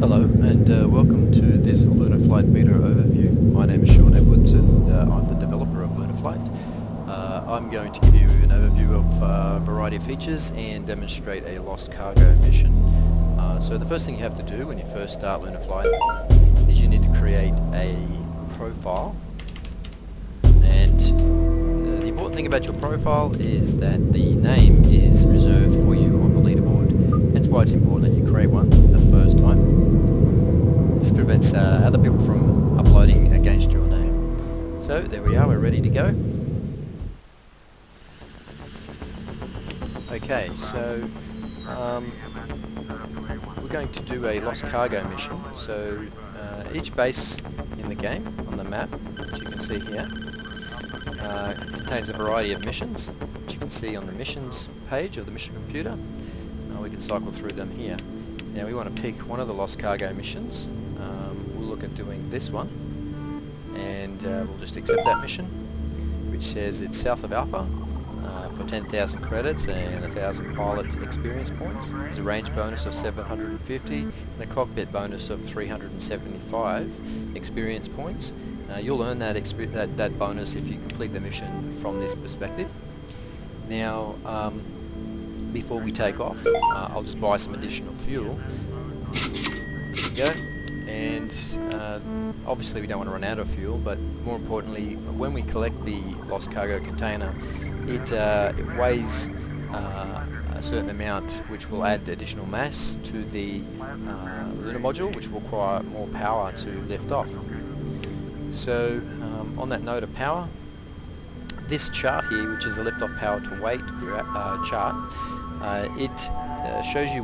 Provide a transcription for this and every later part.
Hello and welcome to this Lunar Flight Beta overview. My name is Sean Edwards and I'm the developer of Lunar Flight. I'm going to give you an overview of a variety of features and demonstrate a lost cargo mission. So the first thing you have to do when you first start Lunar Flight is you need to create a profile, and the important thing about your profile is that the name is reserved for you on the leaderboard. That's why it's important that you create one the first time. This prevents other people from uploading against your name. So there we are, we're ready to go. Okay, so we're going to do a lost cargo mission. So each base in the game on the map, which you can see here, contains a variety of missions, which you can see on the missions page of the mission computer. We can cycle through them here. Now we want to pick one of the lost cargo missions. We'll look at doing this one, and we'll just accept that mission, which says it's south of Alpha for 10,000 credits and 1,000 pilot experience points. There's a range bonus of 750 and a cockpit bonus of 375 experience points. You'll earn that bonus if you complete the mission from this perspective. Now, before we take off, I'll just buy some additional fuel. There we go. And obviously we don't want to run out of fuel, but more importantly, when we collect the lost cargo container, it weighs a certain amount, which will add additional mass to the lunar module, which will require more power to lift off. So on that note of power, this chart here, which is the lift-off power to weight chart, it shows you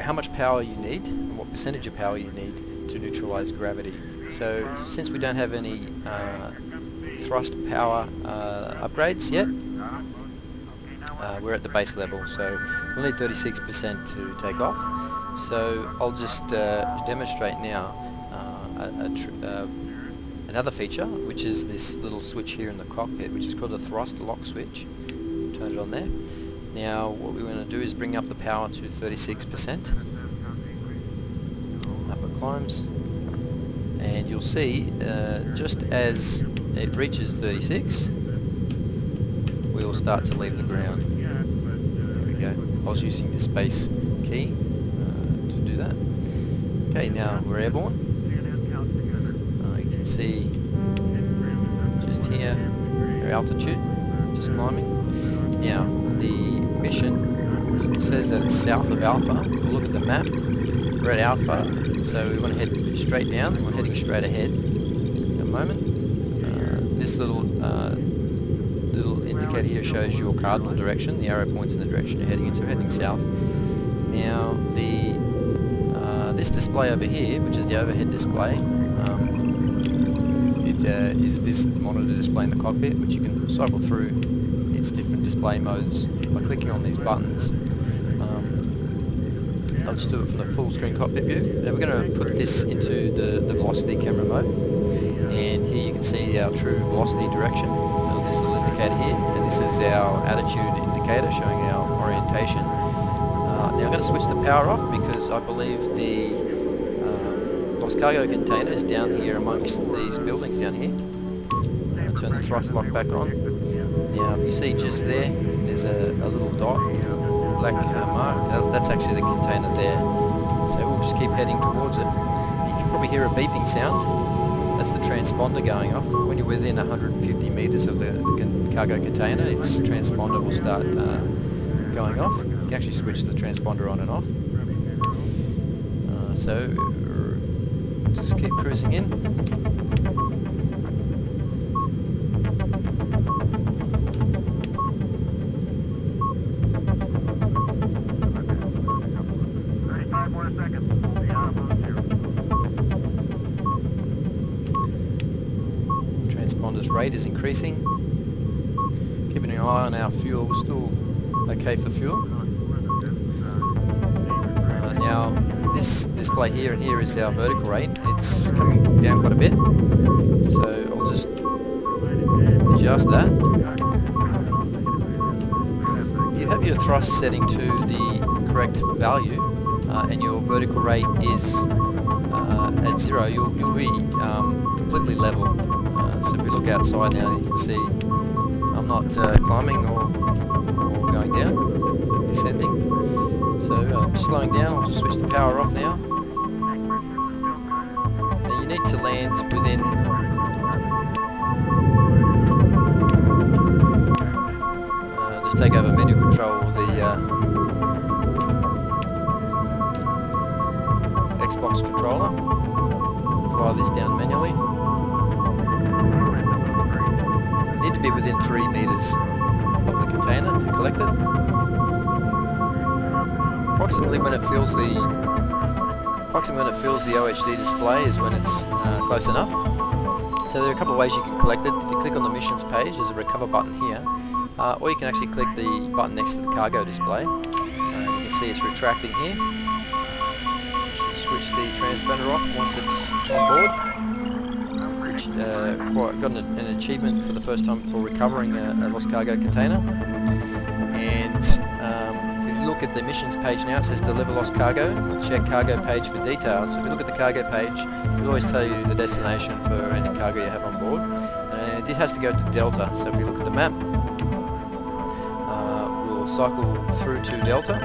how much power you need and what percentage of power you need to neutralize gravity. So since we don't have any thrust power upgrades yet, we're at the base level, so we'll need 36% to take off. So I'll just demonstrate now another feature, which is this little switch here in the cockpit, which is called the thrust lock switch. Turn it on there. Now what we're going to do is bring up the power to 36%. Up it climbs, and you'll see just as it reaches 36, we'll start to leave the ground. There we go. I was using the space key to do that. Okay, now we're airborne. You can see just here our altitude, just climbing. Now the mission says that it's south of Alpha. We'll look at the map. We're at Alpha, so we want to head straight down. We're heading straight ahead at the moment. This little indicator here shows your cardinal direction. The arrow points in the direction you're heading in, so we're heading south. Now this display over here, which is the overhead display, is this monitor display in the cockpit, which you can cycle through its different display modes by clicking on these buttons. I'll just do it from the full screen cockpit view. Now we're going to put this into the velocity camera mode, and here you can see our true velocity direction on this little indicator here, and this is our attitude indicator showing our orientation. Now I'm going to switch the power off because I believe the lost cargo container is down here amongst these buildings down here. I'll turn the thrust lock back on. Now if you see just there's a little dot, black mark, that's actually the container there. So we'll just keep heading towards it. You can probably hear a beeping sound. That's the transponder going off. When you're within 150 meters of the cargo container, its transponder will start going off. You can actually switch the transponder on and off. So just keep cruising in. Transponder's rate is increasing. Keeping an eye on our fuel. We're still okay for fuel. Now this display here and here is our vertical rate. It's coming down quite a bit, so I'll just adjust that. If you have your thrust setting to the correct value, and your vertical rate is at 0, you'll be completely level. So if we look outside now, you can see I'm not climbing or going down, descending. So just slowing down, I'll just switch the power off now. Now you need to land within just take over menu control of the Xbox controller. Fly this down manually. You need to be within 3 meters of the container to collect it. Approximately when it fills the OHD display is when it's close enough. So there are a couple of ways you can collect it. If you click on the missions page, there's a recover button here, or you can actually click the button next to the cargo display. You can see it's retracting here. Switch the transponder off once it's on board. Got an achievement for the first time for recovering a lost cargo container. And if you look at the missions page now, it says deliver lost cargo. Check cargo page for details. So if you look at the cargo page, it'll always tell you the destination for any cargo you have on board. And it has to go to Delta. So if you look at the map, we'll cycle through to Delta.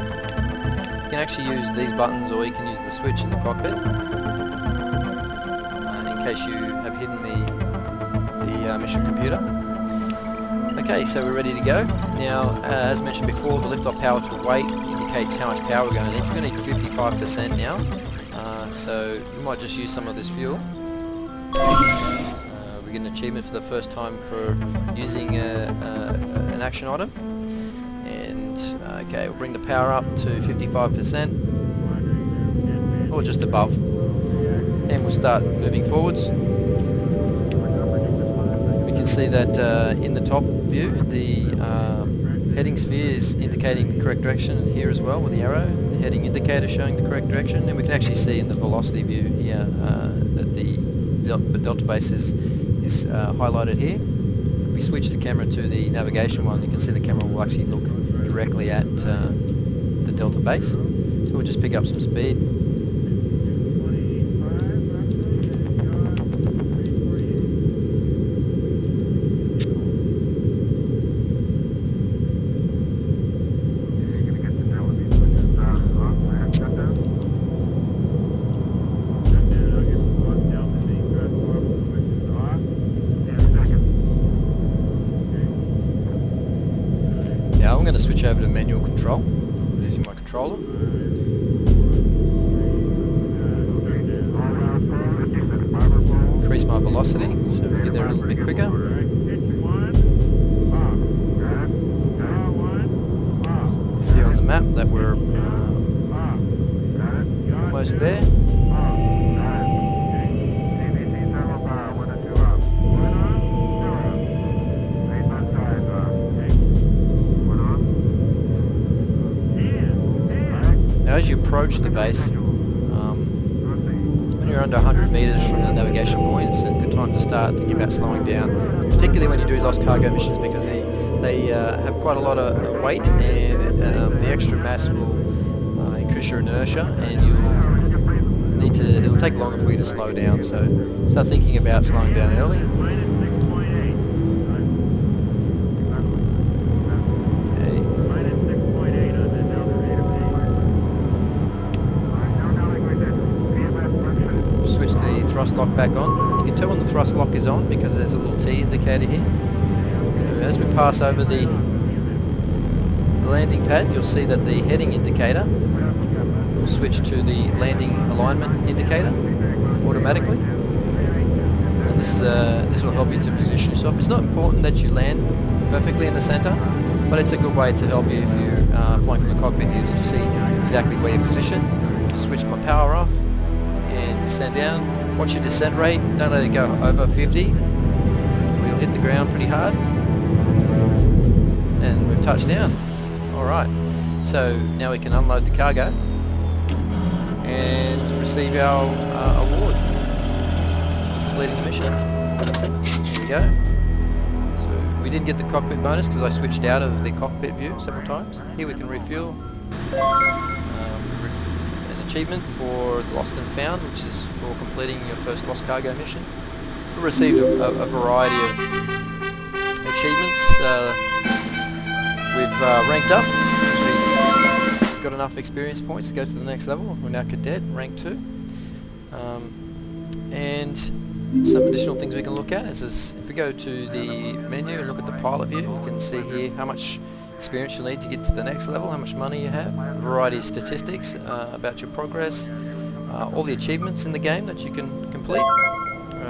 You can actually use these buttons, or you can use the switch in the cockpit in case you have hidden the mission computer. Okay, so we're ready to go. Now, as mentioned before, the liftoff power to weight indicates how much power we're going to need. So we're going to need 55% now. So we might just use some of this fuel. We get an achievement for the first time for using an action item. Okay, we'll bring the power up to 55%, or just above, and we'll start moving forwards. We can see that in the top view, the heading sphere is indicating the correct direction, and here as well with the arrow, the heading indicator showing the correct direction, and we can actually see in the velocity view here that the delta base is highlighted here. If we switch the camera to the navigation one, you can see the camera will actually look directly at the delta base. So we'll just pick up some speed. Now I'm going to switch over to manual control using my controller. Increase my velocity so we get there a little bit quicker. See on the map that we're almost there. Now as you approach the base, when you're under 100 meters from the navigation point, it's a good time to start thinking about slowing down, particularly when you do lost cargo missions, because they have quite a lot of weight, and the extra mass will increase your inertia, and it'll take longer for you to slow down, so start thinking about slowing down early. Thrust lock back on. You can tell when the thrust lock is on because there's a little T indicator here. So as we pass over the landing pad, you'll see that the heading indicator will switch to the landing alignment indicator automatically. And this will help you to position yourself. It's not important that you land perfectly in the center, but it's a good way to help you if you're flying from the cockpit. You just see exactly where you're positioned. Switch my power off and descend down. Watch your descent rate, don't let it go over 50. We'll hit the ground pretty hard. And we've touched down. Alright, so now we can unload the cargo and receive our award for completing the mission. Here we go. So we didn't get the cockpit bonus because I switched out of the cockpit view several times. Here we can refuel. An achievement for the Lost and Found, which is for completing your first Lost Cargo mission. We received a variety of achievements. We've ranked up. We've got enough experience points to go to the next level. We're now Cadet, rank 2. And some additional things we can look at is if we go to the menu and look at the pilot view, you can see here how much experience you'll need to get to the next level, how much money you have, a variety of statistics about your progress, all the achievements in the game that you can complete.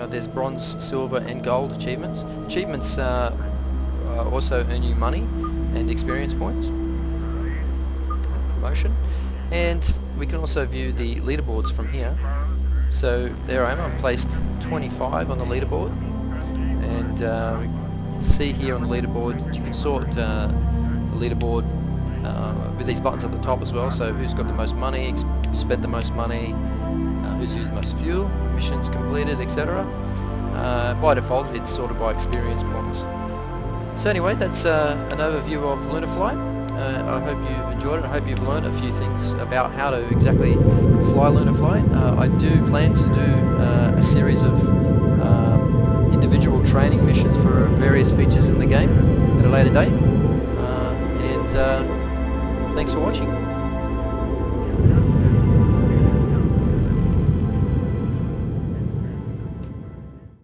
There's bronze, silver and gold achievements. Achievements also earn you money and experience points, promotion, and we can also view the leaderboards from here. So there I am, I'm placed 25 on the leaderboard, and we can see here on the leaderboard, you can sort the leaderboard with these buttons at the top as well, so who's got the most money, who spent the most money, who's used the most fuel, missions completed, etc. By default it's sorted by experience points. So anyway, that's an overview of Lunar Flight. I hope you've enjoyed it. I hope you've learned a few things about how to exactly fly Lunar Flight. I do plan to do a series of individual training missions for various features in the game at a later date. And thanks for watching.